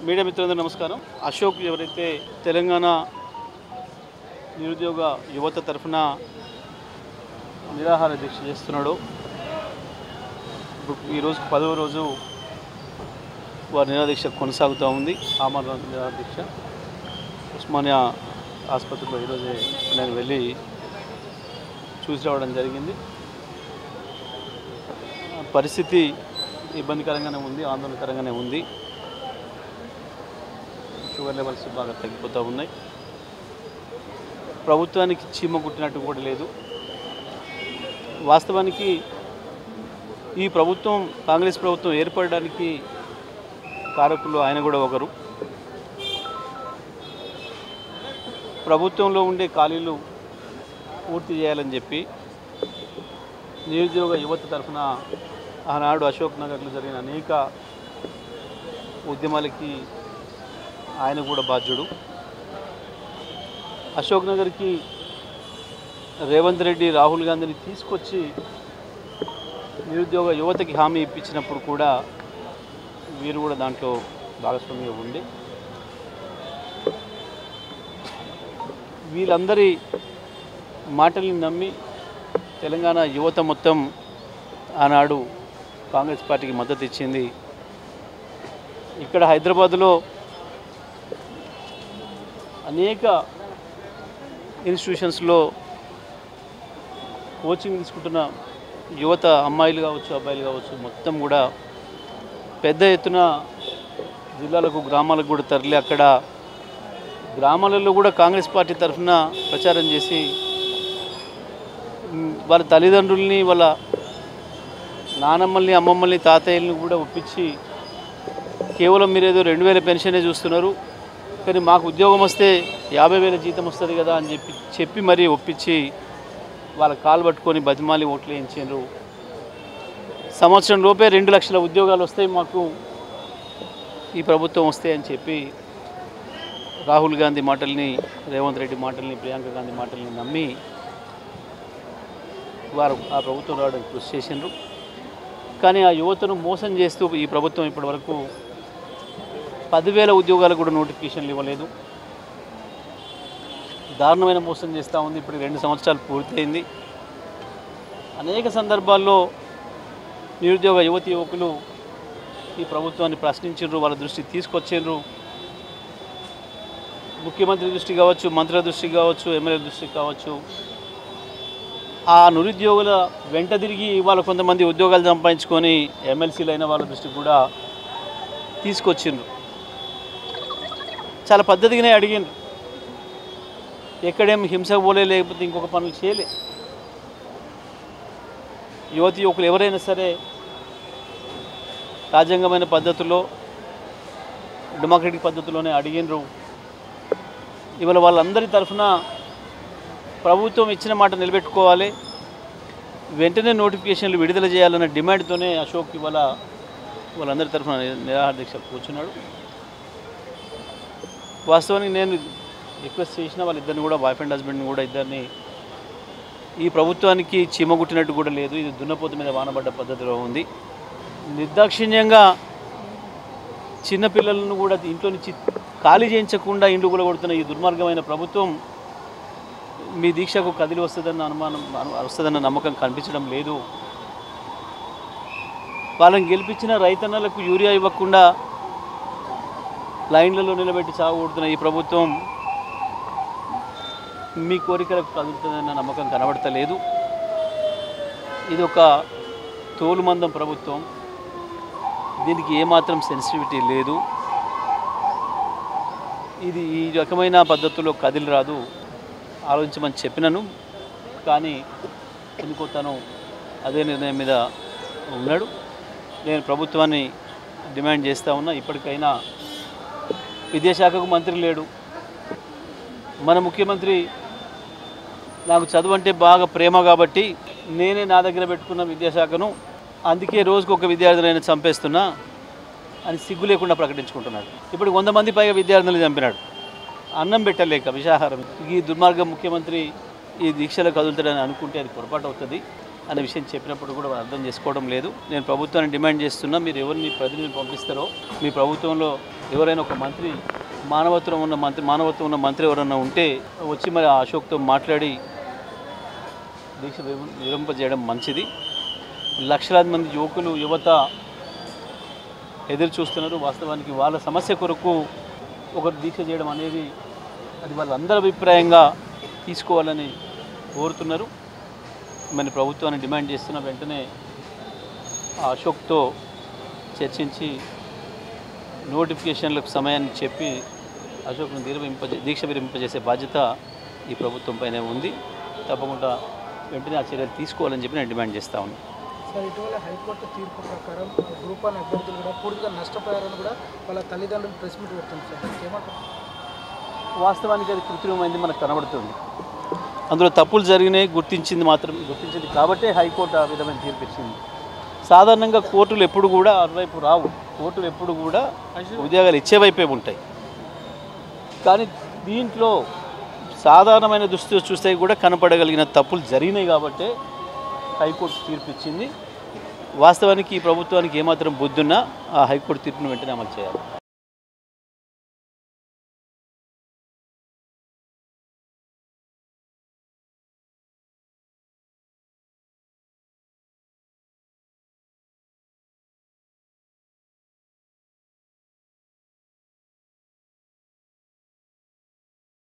Media మిత్రులందరూ నమస్కారం. అశోక్ ఎవరైతే తెలంగాణ నిరుద్యోగ యువత తరఫున నిరాహార దీక్ష చేస్తున్నాడో, ఈరోజు 10వ రోజు వారి నిరాదీక్ష కొనసాగుతూ ఉంది. ఆమరణ నిరాదీక్ష ఉస్మానియా ఆసుపత్రిలో ఈరోజే నేను వెళ్ళి చూసి రావడం జరిగింది. పరిస్థితి ఇబ్బందికరంగానే ఉంది, ఆందోళనకరంగానే ఉంది. షుగర్ లెవెల్స్ బాగా తగ్గిపోతూ ఉన్నాయి. ప్రభుత్వానికి చీమ కుట్టినట్టు కూడా లేదు. వాస్తవానికి ఈ ప్రభుత్వం, కాంగ్రెస్ ప్రభుత్వం ఏర్పడడానికి కారకులు ఆయన కూడా ఒకరు. ప్రభుత్వంలో ఉండే ఖాళీలు పూర్తి చేయాలని చెప్పి నిరుద్యోగ యువత తరఫున ఆనాడు అశోక్ నగర్లో జరిగిన అనేక ఉద్యమాలకి ఆయన కూడా బాధ్యుడు. అశోక్ నగర్కి రేవంత్ రెడ్డి, రాహుల్ గాంధీని తీసుకొచ్చి నిరుద్యోగ యువతకి హామీ ఇప్పించినప్పుడు కూడా వీరు కూడా దాంట్లో భాగస్వామ్యం ఉండి, వీళ్ళందరి మాటల్ని నమ్మి తెలంగాణ యువత మొత్తం ఆనాడు కాంగ్రెస్ పార్టీకి మద్దతు ఇచ్చింది. ఇక్కడ హైదరాబాదులో అనేక ఇన్స్టిట్యూషన్స్లో కోచింగ్ తీసుకుంటున్న యువత, అమ్మాయిలు కావచ్చు, అబ్బాయిలు కావచ్చు, మొత్తం కూడా పెద్ద ఎత్తున జిల్లాలకు, గ్రామాలకు కూడా తరలి అక్కడ గ్రామాలలో కూడా కాంగ్రెస్ పార్టీ తరఫున ప్రచారం చేసి వాళ్ళ తల్లిదండ్రుల్ని, వాళ్ళ నానమ్మల్ని, అమ్మమ్మల్ని, తాతయ్యల్ని కూడా ఒప్పించి, కేవలం మీరు ఏదో 2000 పెన్షనే చూస్తున్నారు, కానీ మాకు ఉద్యోగం వస్తే 50,000 జీతం వస్తుంది కదా అని చెప్పి మరీ ఒప్పించి వాళ్ళ కాలు పట్టుకొని బతిమాలి ఓట్లు వేయించారు. సంవత్సరం లోపే 2 లక్షల ఉద్యోగాలు వస్తాయి మాకు ఈ ప్రభుత్వం వస్తాయి అని చెప్పి రాహుల్ గాంధీ మాటల్ని, రేవంత్ రెడ్డి మాటల్ని, ప్రియాంక గాంధీ మాటల్ని నమ్మి వారు ఆ ప్రభుత్వం రావడానికి కృషి చేసిండ్రు. కానీ ఆ యువతను మోసం చేస్తూ ఈ ప్రభుత్వం ఇప్పటివరకు 10,000 ఉద్యోగాలకు కూడా నోటిఫికేషన్లు ఇవ్వలేదు. దారుణమైన మోసం చేస్తూ ఉంది. ఇప్పుడు 2 సంవత్సరాలు పూర్తయింది. అనేక సందర్భాల్లో నిరుద్యోగ యువకులు ఈ ప్రభుత్వాన్ని ప్రశ్నించారు, వాళ్ళ దృష్టికి తీసుకొచ్చారు. ముఖ్యమంత్రి దృష్టికి కావచ్చు, మంత్రుల దృష్టికి కావచ్చు, ఎమ్మెల్యేల దృష్టికి కావచ్చు. ఆ నిరుద్యోగుల వెంట తిరిగి ఇవాళ కొంతమంది ఉద్యోగాలు సంపాదించుకొని ఎమ్మెల్సీలు అయిన వాళ్ళ దృష్టికి కూడా తీసుకొచ్చిండ్రు. చాలా పద్ధతిగానే అడిగిండ్రు. ఎక్కడేం హింస పోలే, లేకపోతే ఇంకొక పనులు చేయలే. యువకులు ఎవరైనా సరే రాజ్యాంగమైన పద్ధతిలో, డెమోక్రటిక్ పద్ధతిలోనే అడిగినరు. ఇవాళ వాళ్ళందరి తరఫున ప్రభుత్వం ఇచ్చిన మాట నిలబెట్టుకోవాలి, వెంటనే నోటిఫికేషన్లు విడుదల చేయాలన్న డిమాండ్తోనే అశోక్ ఇవాళ వాళ్ళందరి తరఫున నిరాహార దీక్ష కూర్చున్నాడు. వాస్తవానికి నేను రిక్వెస్ట్ చేసిన వాళ్ళిద్దరిని కూడా, వైఫ్ అండ్ హస్బెండ్ని కూడా, ఇద్దరిని ఈ ప్రభుత్వానికి చీమగుట్టినట్టు కూడా లేదు. ఇది దున్నపోతు మీద వానబడ్డ పద్ధతిలో ఉంది. నిర్దాక్షిణ్యంగా చిన్నపిల్లలను కూడా ఇంట్లో నుంచి ఖాళీ చేయించకుండా ఇండ్లు కూడా కొడుతున్న ఈ దుర్మార్గమైన ప్రభుత్వం మీ దీక్షకు కదిలి వస్తుందన్న నమ్మకం కనిపించడం లేదు. వాళ్ళని గెలిపించిన రైతన్నలకు యూరియా ఇవ్వకుండా లైన్లలో నిలబెట్టి సాగుకొడుతున్న ఈ ప్రభుత్వం మీ కోరికలకు కదులుతుందన్న నమ్మకం కనబడతలేదు. ఇది ఒక తోలుమందం ప్రభుత్వం. దీనికి ఏమాత్రం సెన్సిటివిటీ లేదు. ఇది ఈ రకమైన పద్ధతుల్లో కదిలి రాదు. ఆలోచించమని చెప్పినాను, కానీ ఎందుకో తను అదే నిర్ణయం మీద ఉన్నాడు. నేను ప్రభుత్వాన్ని డిమాండ్ చేస్తూ ఉన్నా, ఇప్పటికైనా విద్యాశాఖకు మంత్రి లేడు. మన ముఖ్యమంత్రి నాకు చదువు అంటే బాగా ప్రేమ కాబట్టి నేనే నా దగ్గర పెట్టుకున్న విద్యాశాఖను, అందుకే రోజుకు ఒక విద్యార్థులైనా చంపేస్తున్నా అని సిగ్గు లేకుండా ప్రకటించుకుంటున్నాడు. ఇప్పుడు 100 మంది పైగా విద్యార్థులను చంపినాడు, అన్నం పెట్టలేక, విషాహారం. ఈ దుర్మార్గ ముఖ్యమంత్రి ఈ దీక్షలకు కదులుతాడని అనుకుంటే అది పొరపాటు అవుతుంది అనే విషయం చెప్పినప్పుడు కూడా అర్థం చేసుకోవడం లేదు. నేను ప్రభుత్వాన్ని డిమాండ్ చేస్తున్నా, మీరు ఎవరిని ప్రతినిధులు పంపిస్తారో మీ ప్రభుత్వంలో ఎవరైనా ఒక మంత్రి మానవత్వం ఉన్న మంత్రి ఎవరైనా ఉంటే వచ్చి మరి ఆ అశోక్తో మాట్లాడి దీక్ష విరమింపజేయడం మంచిది. లక్షలాది మంది యువకులు యువత ఎదురు చూస్తున్నారు. వాస్తవానికి వాళ్ళ సమస్య కొరకు ఒకరు దీక్ష చేయడం అనేది అది వాళ్ళందరి అభిప్రాయంగా తీసుకోవాలని కోరుతున్నారు. మరి ప్రభుత్వాన్ని డిమాండ్ చేస్తున్న వెంటనే ఆ అశోక్తో చర్చించి నోటిఫికేషన్లకు సమయాన్ని చెప్పి అశోక్ను దీక్ష విరమింపజేసే బాధ్యత ఈ ప్రభుత్వం పైనే ఉంది. తప్పకుండా వెంటనే ఆ చర్యలు తీసుకోవాలని చెప్పి నేను డిమాండ్ చేస్తా ఉన్నాను. సార్, ఇటీవల హైకోర్టు తీర్పు ప్రకారం గ్రూప్ 1 అభ్యర్థులు కూడా పూర్తిగా నష్టపోయారని కూడా వాళ్ళ తల్లిదండ్రులు ప్రెస్ మీట్ పెడుతుంది సార్, ఏమంటారు? వాస్తవానికి అది కృత్రిమైంది మనకు కనబడుతుంది. అందులో తప్పులు జరిగినాయి గుర్తించింది కాబట్టే హైకోర్టు ఆ విధమైన తీర్పు ఇచ్చింది. సాధారణంగా కోర్టులు ఎప్పుడు కూడా అటువైపు రావు. కోర్టులు ఎప్పుడు కూడా ఉద్యోగాలు ఇచ్చే వైపే ఉంటాయి. కానీ దీంట్లో సాధారణమైన దృష్టితో చూస్తే కూడా కనపడగలిగిన తప్పులు జరిగినాయి కాబట్టే హైకోర్టు తీర్పు ఇచ్చింది. వాస్తవానికి ఈ ప్రభుత్వానికి ఏమాత్రం బుద్ధున్నా ఆ హైకోర్టు తీర్పును వెంటనే అమలు చేయాలి.